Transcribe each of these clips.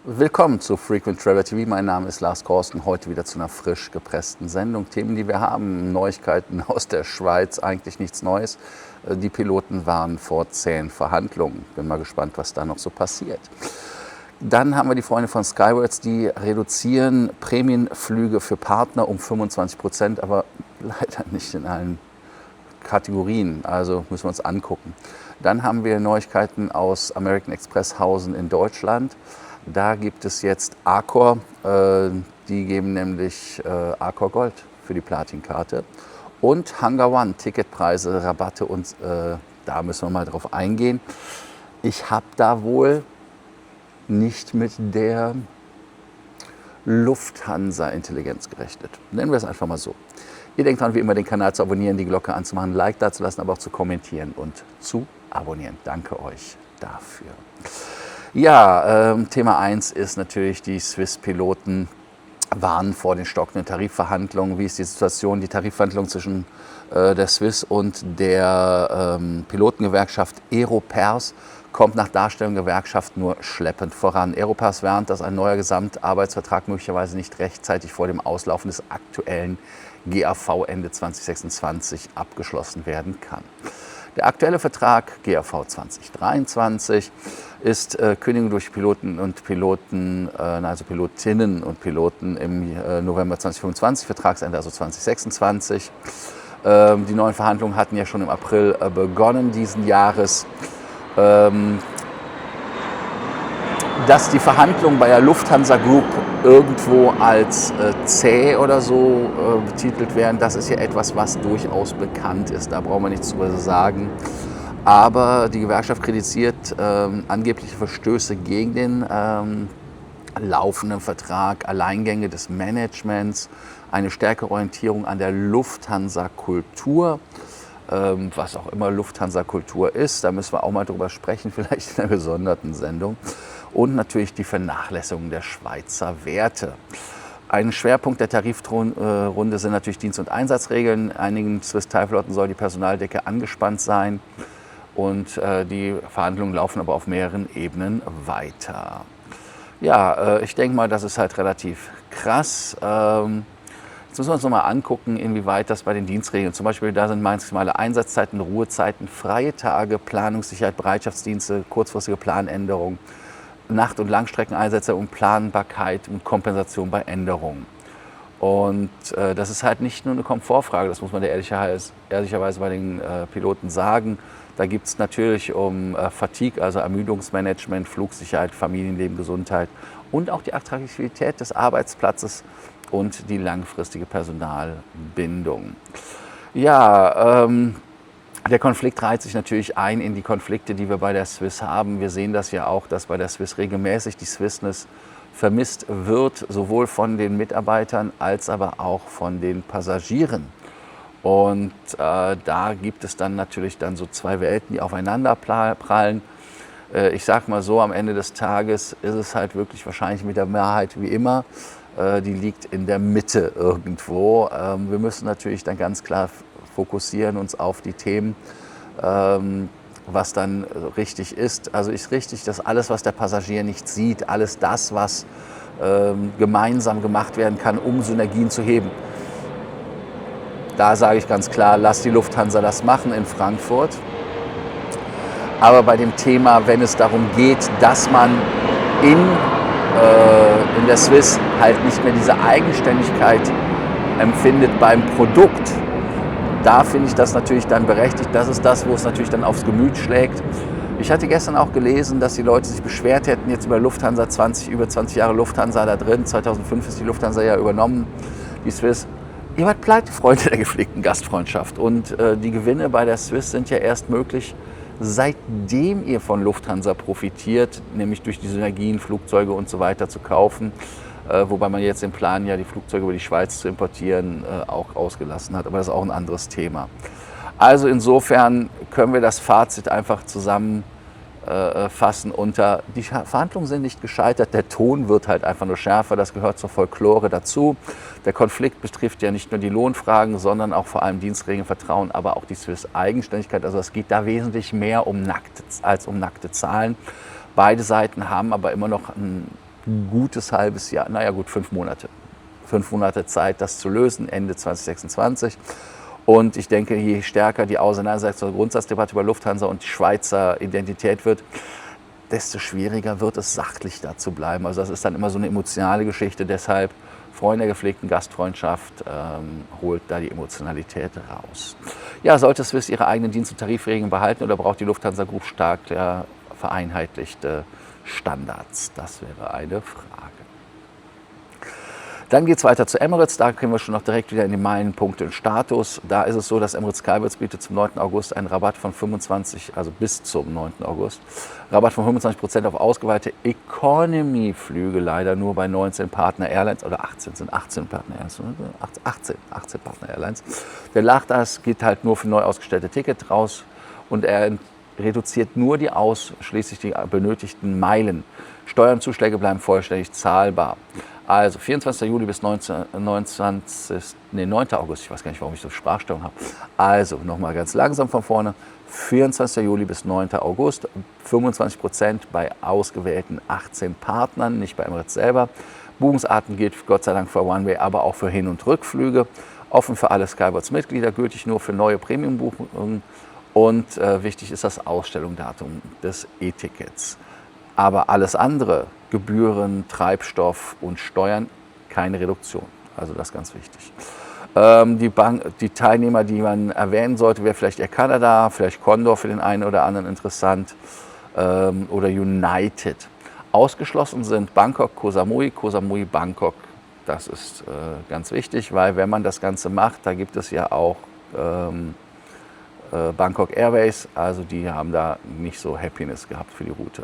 Willkommen zu Frequent Traveler TV. Mein Name ist Lars Korsten. Heute wieder zu einer frisch gepressten Sendung. Themen, die wir haben, Neuigkeiten aus der Schweiz, eigentlich nichts Neues. Die Piloten waren vor zähen Verhandlungen. Bin mal gespannt, was da noch so passiert. Dann haben wir die Freunde von Skywards, die reduzieren Prämienflüge für Partner um 25%, aber leider nicht in allen Kategorien. Also müssen wir uns angucken. Dann haben wir Neuigkeiten aus American Express Hausen in Deutschland. Da gibt es jetzt Accor, die geben nämlich Accor Gold für die Platinkarte. Und Hangar One, Ticketpreise, Rabatte und da müssen wir mal drauf eingehen. Ich habe da wohl nicht mit der Lufthansa-Intelligenz gerechnet. Nennen wir es einfach mal so. Ihr denkt dran, wie immer den Kanal zu abonnieren, die Glocke anzumachen, ein Like dazulassen, aber auch zu kommentieren und zu abonnieren. Danke euch dafür. Ja, Thema 1 ist natürlich, die Swiss-Piloten warnen vor den stockenden Tarifverhandlungen. Wie ist die Situation? Die Tarifverhandlungen zwischen der Swiss und der Pilotengewerkschaft Aeropers kommt nach Darstellung der Gewerkschaft nur schleppend voran. Aeropers warnt, dass ein neuer Gesamtarbeitsvertrag möglicherweise nicht rechtzeitig vor dem Auslaufen des aktuellen GAV Ende 2026 abgeschlossen werden kann. Der aktuelle Vertrag GAV 2023 ist Kündigung durch Piloten und Piloten, also Pilotinnen und Piloten im November 2025, Vertragsende also 2026. Die neuen Verhandlungen hatten ja schon im April begonnen diesen Jahres. Dass die Verhandlungen bei der Lufthansa Group irgendwo als zäh oder so betitelt werden, das ist ja etwas, was durchaus bekannt ist. Da brauchen wir nichts drüber sagen. Aber die Gewerkschaft kritisiert angebliche Verstöße gegen den laufenden Vertrag, Alleingänge des Managements, eine stärkere Orientierung an der Lufthansa-Kultur. Was auch immer Lufthansa-Kultur ist, da müssen wir auch mal drüber sprechen, vielleicht in einer gesonderten Sendung. Und natürlich die Vernachlässigung der Schweizer Werte. Ein Schwerpunkt der Tarifrunde sind natürlich Dienst- und Einsatzregeln. Einigen Swiss-Teilflotten soll die Personaldecke angespannt sein. Und die Verhandlungen laufen aber auf mehreren Ebenen weiter. Ja, ich denke mal, das ist halt relativ krass. Jetzt müssen wir uns nochmal angucken, inwieweit das bei den Dienstregeln, zum Beispiel da sind maximale Einsatzzeiten, Ruhezeiten, freie Tage, Planungssicherheit, Bereitschaftsdienste, kurzfristige Planänderungen, Nacht- und Langstreckeneinsätze und Planbarkeit und Kompensation bei Änderungen. Und das ist halt nicht nur eine Komfortfrage, das muss man ehrlicherweise bei den Piloten sagen. Da gibt es natürlich um Fatigue, also Ermüdungsmanagement, Flugsicherheit, Familienleben, Gesundheit und auch die Attraktivität des Arbeitsplatzes und die langfristige Personalbindung. Ja, der Konflikt reiht sich natürlich ein in die Konflikte, die wir bei der Swiss haben. Wir sehen das ja auch, dass bei der Swiss regelmäßig die Swissness vermisst wird, sowohl von den Mitarbeitern als aber auch von den Passagieren. Und da gibt es dann natürlich dann so zwei Welten, die aufeinander prallen. Ich sag mal so, am Ende des Tages ist es halt wirklich wahrscheinlich mit der Mehrheit wie immer. Die liegt in der Mitte irgendwo. Wir müssen natürlich dann ganz klar fokussieren uns auf die Themen, was dann richtig ist. Also ist richtig, dass alles, was der Passagier nicht sieht, alles das, was gemeinsam gemacht werden kann, um Synergien zu heben. Da sage ich ganz klar, lass die Lufthansa das machen in Frankfurt. Aber bei dem Thema, wenn es darum geht, dass man in der Swiss halt nicht mehr diese Eigenständigkeit empfindet beim Produkt, da finde ich das natürlich dann berechtigt. Das ist das, wo es natürlich dann aufs Gemüt schlägt. Ich hatte gestern auch gelesen, dass die Leute sich beschwert hätten, jetzt über Lufthansa, über 20 Jahre Lufthansa da drin. 2005 ist die Lufthansa ja übernommen, die Swiss. Ihr wart pleite, Freunde der gepflegten Gastfreundschaft. Und die Gewinne bei der Swiss sind ja erst möglich, seitdem ihr von Lufthansa profitiert, nämlich durch die Synergien, Flugzeuge und so weiter zu kaufen. Wobei man jetzt den Plan, ja die Flugzeuge über die Schweiz zu importieren, auch ausgelassen hat. Aber das ist auch ein anderes Thema. Also insofern können wir das Fazit einfach zusammenfassen unter, die Verhandlungen sind nicht gescheitert, der Ton wird halt einfach nur schärfer, das gehört zur Folklore dazu. Der Konflikt betrifft ja nicht nur die Lohnfragen, sondern auch vor allem Dienstregeln, Vertrauen, aber auch die Swiss-Eigenständigkeit. Also es geht da wesentlich mehr als um nackte Zahlen. Beide Seiten haben aber immer noch ein ein gutes halbes Jahr, naja gut, 5 Monate. 5 Monate Zeit, das zu lösen, Ende 2026. Und ich denke, je stärker die Auseinandersetzung zur Grundsatzdebatte über Lufthansa und die Schweizer Identität wird, desto schwieriger wird es, sachlich da zu bleiben. Also das ist dann immer so eine emotionale Geschichte. Deshalb Freunde der gepflegten Gastfreundschaft holt da die Emotionalität raus. Ja, sollte Swiss ihre eigenen Dienst- und Tarifregeln behalten oder braucht die Lufthansa Group stark vereinheitlichte Standards? Das wäre eine Frage. Dann geht es weiter zu Emirates, da kriegen wir schon noch direkt wieder in die Meilenpunkte und Status. Da ist es so, dass Emirates Skywards bietet zum 9. August einen Rabatt von 25, also bis zum 9. August, Rabatt von 25% auf ausgeweitete Economy-Flüge, leider nur bei 19 Partner Airlines, oder 18 Partner Airlines, 18 Partner Airlines. Der Nachlass geht halt nur für neu ausgestellte Tickets raus und er reduziert nur ausschließlich die benötigten Meilen. Steuern und Zuschläge bleiben vollständig zahlbar. Also 24. Juli bis 9. August, ich weiß gar nicht, warum ich so Sprachstörung habe. Also nochmal ganz langsam von vorne. 24. Juli bis 9. August, 25% bei ausgewählten 18 Partnern, nicht bei Emirates selber. Buchungsarten gilt Gott sei Dank für One-Way, aber auch für Hin- und Rückflüge. Offen für alle Skywards-Mitglieder, gültig nur für neue Premium-Buchungen. Und wichtig ist das Ausstellungsdatum des E-Tickets. Aber alles andere, Gebühren, Treibstoff und Steuern, keine Reduktion. Also das ist ganz wichtig. Die Teilnehmer, die man erwähnen sollte, wäre vielleicht Air Canada, vielleicht Condor für den einen oder anderen interessant oder United. Ausgeschlossen sind Bangkok, Koh Samui, Bangkok. Das ist ganz wichtig, weil wenn man das Ganze macht, da gibt es ja auch Bangkok Airways, also die haben da nicht so Happiness gehabt für die Route.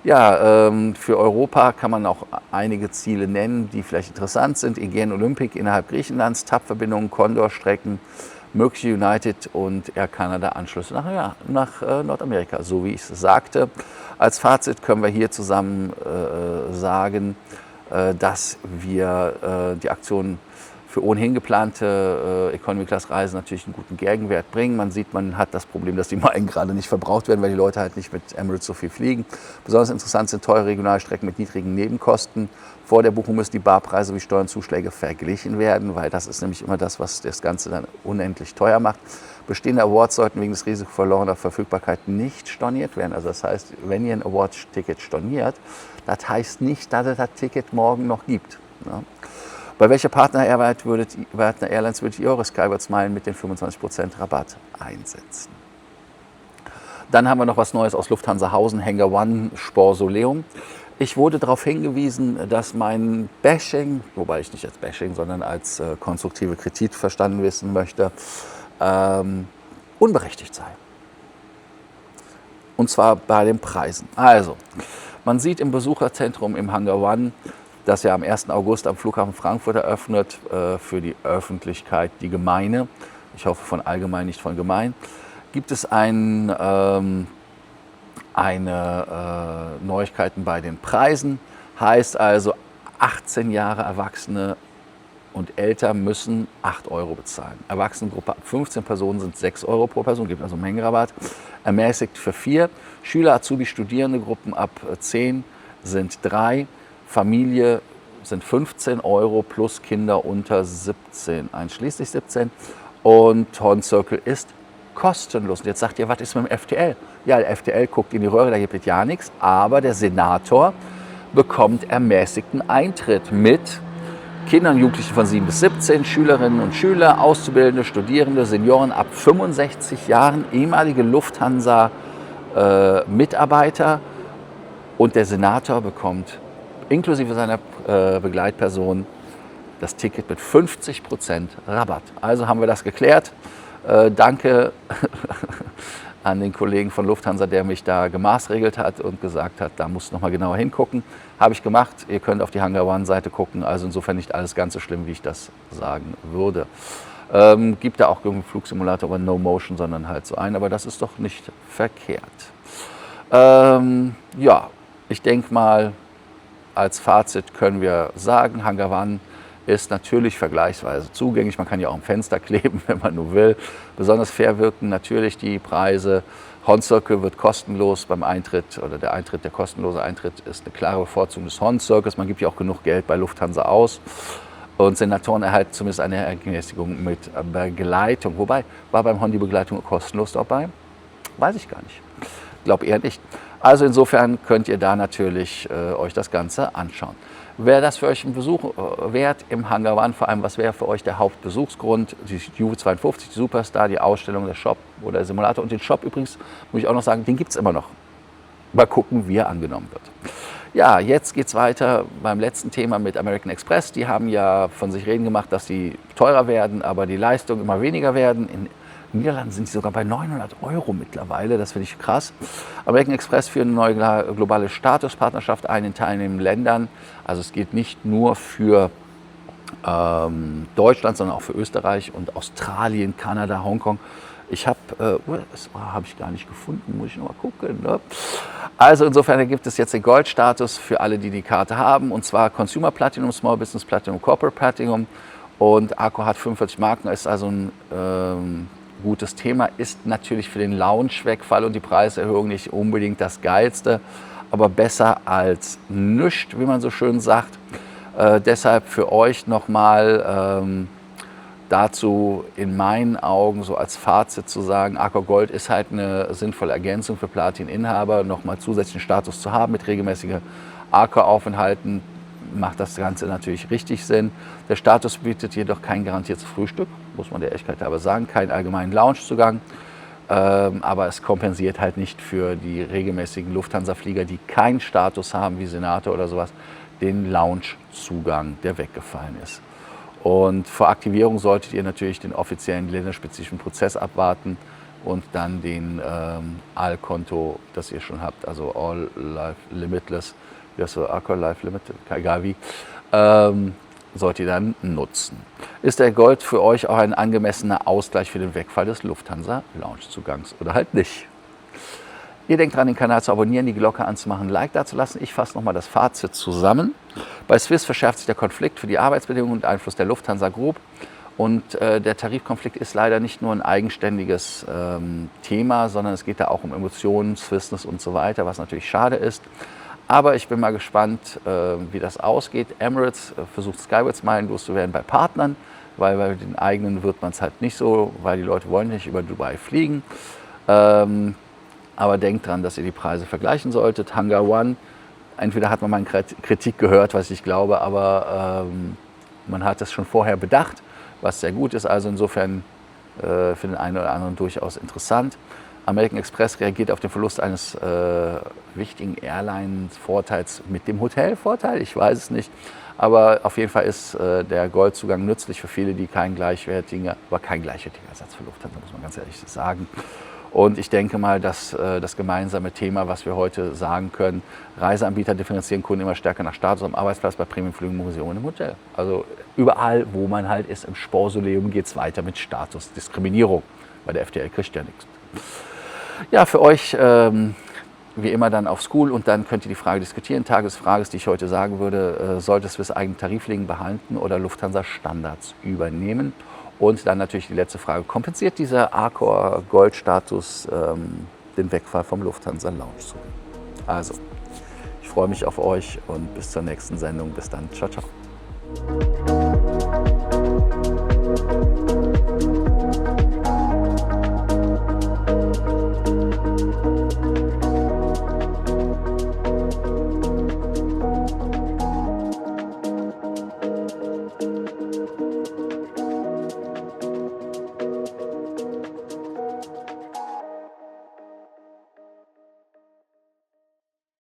Ja, für Europa kann man auch einige Ziele nennen, die vielleicht interessant sind. Aegean Olympic innerhalb Griechenlands, TAP-Verbindungen, Condor-Strecken, mögliche United und Air Canada Anschlüsse nach Nordamerika, so wie ich es sagte. Als Fazit können wir hier zusammen sagen, dass wir die Aktion für ohnehin geplante Economy-Class-Reisen natürlich einen guten Gegenwert bringen. Man sieht, man hat das Problem, dass die Meilen gerade nicht verbraucht werden, weil die Leute halt nicht mit Emirates so viel fliegen. Besonders interessant sind teure Regionalstrecken mit niedrigen Nebenkosten. Vor der Buchung müssen die Barpreise wie Steuern und Zuschläge verglichen werden, weil das ist nämlich immer das, was das Ganze dann unendlich teuer macht. Bestehende Awards sollten wegen des Risikos verlorener Verfügbarkeit nicht storniert werden. Also das heißt, wenn ihr ein Award-Ticket storniert, das heißt nicht, dass es das Ticket morgen noch gibt. Ja. Bei welcher Partner Airlines würdet ihr eure Skywards-Meilen mit den 25% Rabatt einsetzen? Dann haben wir noch was Neues aus Lufthansa Hausen, Hangar One, Sport Soleum. Ich wurde darauf hingewiesen, dass mein Bashing, wobei ich nicht als Bashing, sondern als konstruktive Kritik verstanden wissen möchte, unberechtigt sei. Und zwar bei den Preisen. Also, man sieht im Besucherzentrum im Hangar One, das ja am 1. August am Flughafen Frankfurt eröffnet, für die Öffentlichkeit, die Gemeine, ich hoffe von allgemein, nicht von gemein, gibt es eine Neuigkeiten bei den Preisen. Heißt also, 18 Jahre Erwachsene und älter müssen 8 € bezahlen. Erwachsenengruppe ab 15 Personen sind 6 € pro Person, gibt also einen Mengenrabatt. Ermäßigt für 4. Schüler, Azubi, Studierende Gruppen ab 10 sind 3. Familie sind 15 € plus Kinder unter 17, einschließlich 17. Und Horn Circle ist kostenlos. Und jetzt sagt ihr, was ist mit dem FTL? Ja, der FTL guckt in die Röhre, da gibt es ja nichts. Aber der Senator bekommt ermäßigten Eintritt mit Kindern und Jugendlichen von 7 bis 17, Schülerinnen und Schüler, Auszubildende, Studierende, Senioren ab 65 Jahren, ehemalige Lufthansa-Mitarbeiter. Und der Senator bekommt inklusive seiner Begleitperson das Ticket mit 50% Rabatt. Also haben wir das geklärt. Danke an den Kollegen von Lufthansa, der mich da gemaßregelt hat und gesagt hat, da muss noch mal genauer hingucken. Habe ich gemacht. Ihr könnt auf die Hangar One-Seite gucken. Also insofern nicht alles ganz so schlimm, wie ich das sagen würde. Gibt da auch irgendeinen Flugsimulator, aber No Motion, sondern halt so einen. Aber das ist doch nicht verkehrt. Ja, ich denke mal, als Fazit können wir sagen, Hangar One ist natürlich vergleichsweise zugänglich. Man kann ja auch am Fenster kleben, wenn man nur will. Besonders fair wirken natürlich die Preise. Horn Circle wird kostenlos beim Eintritt oder der kostenlose Eintritt ist eine klare Bevorzugung des Horn Circles. Man gibt ja auch genug Geld bei Lufthansa aus. Und Senatoren erhalten zumindest eine Ermäßigung mit Begleitung. Wobei, war beim Horn die Begleitung kostenlos dabei? Weiß ich gar nicht. Glaube eher nicht. Also insofern könnt ihr da natürlich euch das Ganze anschauen. Wäre das für euch ein Besuch wert im Hangar One? Vor allem, was wäre für euch der Hauptbesuchsgrund? Die Juve 52, die Superstar, die Ausstellung, der Shop oder der Simulator. Und den Shop übrigens, muss ich auch noch sagen, den gibt es immer noch. Mal gucken, wie er angenommen wird. Ja, jetzt geht es weiter beim letzten Thema mit American Express. Die haben ja von sich reden gemacht, dass die teurer werden, aber die Leistungen immer weniger werden. In Niederlanden sind sie sogar bei 900 € mittlerweile, das finde ich krass. American Express führt eine neue globale Statuspartnerschaft ein in teilnehmenden Ländern. Also es geht nicht nur für Deutschland, sondern auch für Österreich und Australien, Kanada, Hongkong. Ich habe, das habe ich gar nicht gefunden, muss ich noch mal gucken. Ne? Also insofern gibt es jetzt den Goldstatus für alle, die die Karte haben, und zwar Consumer Platinum, Small Business Platinum, Corporate Platinum. Und Accor hat 45 Marken, ist also ein gutes Thema, ist natürlich für den Lounge-Wegfall und die Preiserhöhung nicht unbedingt das Geilste, aber besser als nichts, wie man so schön sagt. Deshalb für euch nochmal dazu in meinen Augen so als Fazit zu sagen, Accor Gold ist halt eine sinnvolle Ergänzung für Platin-Inhaber, nochmal zusätzlichen Status zu haben mit regelmäßigen Accor-Aufenthalten, macht das Ganze natürlich richtig Sinn. Der Status bietet jedoch kein garantiertes Frühstück, muss man der Ehrlichkeit halber sagen, keinen allgemeinen Loungezugang, aber es kompensiert halt nicht für die regelmäßigen Lufthansa-Flieger, die keinen Status haben wie Senator oder sowas, den Loungezugang, der weggefallen ist. Und vor Aktivierung solltet ihr natürlich den offiziellen länderspezifischen Prozess abwarten und dann den AL-Konto, das ihr schon habt, also All Life Limitless, das so Accor Life Limited, egal wie, sollt ihr dann nutzen. Ist der Gold für euch auch ein angemessener Ausgleich für den Wegfall des Lufthansa-Loungezugangs oder halt nicht? Ihr denkt dran, den Kanal zu abonnieren, die Glocke anzumachen, ein Like dazulassen. Ich fasse nochmal das Fazit zusammen. Bei Swiss verschärft sich der Konflikt für die Arbeitsbedingungen und Einfluss der Lufthansa Group. Und der Tarifkonflikt ist leider nicht nur ein eigenständiges Thema, sondern es geht da auch um Emotionen, Swissness und so weiter, was natürlich schade ist. Aber ich bin mal gespannt, wie das ausgeht. Emirates versucht Skywards-Meilen loszuwerden bei Partnern, weil bei den eigenen wird man es halt nicht so, weil die Leute wollen nicht über Dubai fliegen. Aber denkt dran, dass ihr die Preise vergleichen solltet. Hangar One, entweder hat man mal Kritik gehört, was ich glaube, aber man hat es schon vorher bedacht, was sehr gut ist. Also insofern für den einen oder anderen durchaus interessant. American Express reagiert auf den Verlust eines wichtigen Airline-Vorteils mit dem Hotelvorteil. Ich weiß es nicht. Aber auf jeden Fall ist der Goldzugang nützlich für viele, die kein gleichwertiger Ersatz für Lufthansa, muss man ganz ehrlich sagen. Und ich denke mal, dass das gemeinsame Thema, was wir heute sagen können, Reiseanbieter differenzieren Kunden immer stärker nach Status am Arbeitsplatz, bei Premiumflügen, Museum und im Hotel. Also überall, wo man halt ist, im Sportsoleum geht es weiter mit Statusdiskriminierung. Bei der FDL kriegt ja nichts. Ja, für euch wie immer dann auf School und dann könnt ihr die Frage diskutieren. Tagesfrage, die ich heute sagen würde, sollte Swiss eigene Tariflinien behalten oder Lufthansa Standards übernehmen? Und dann natürlich die letzte Frage, kompensiert dieser Accor Gold-Status den Wegfall vom Lufthansa Lounge? Also, ich freue mich auf euch und bis zur nächsten Sendung. Bis dann. Ciao, ciao.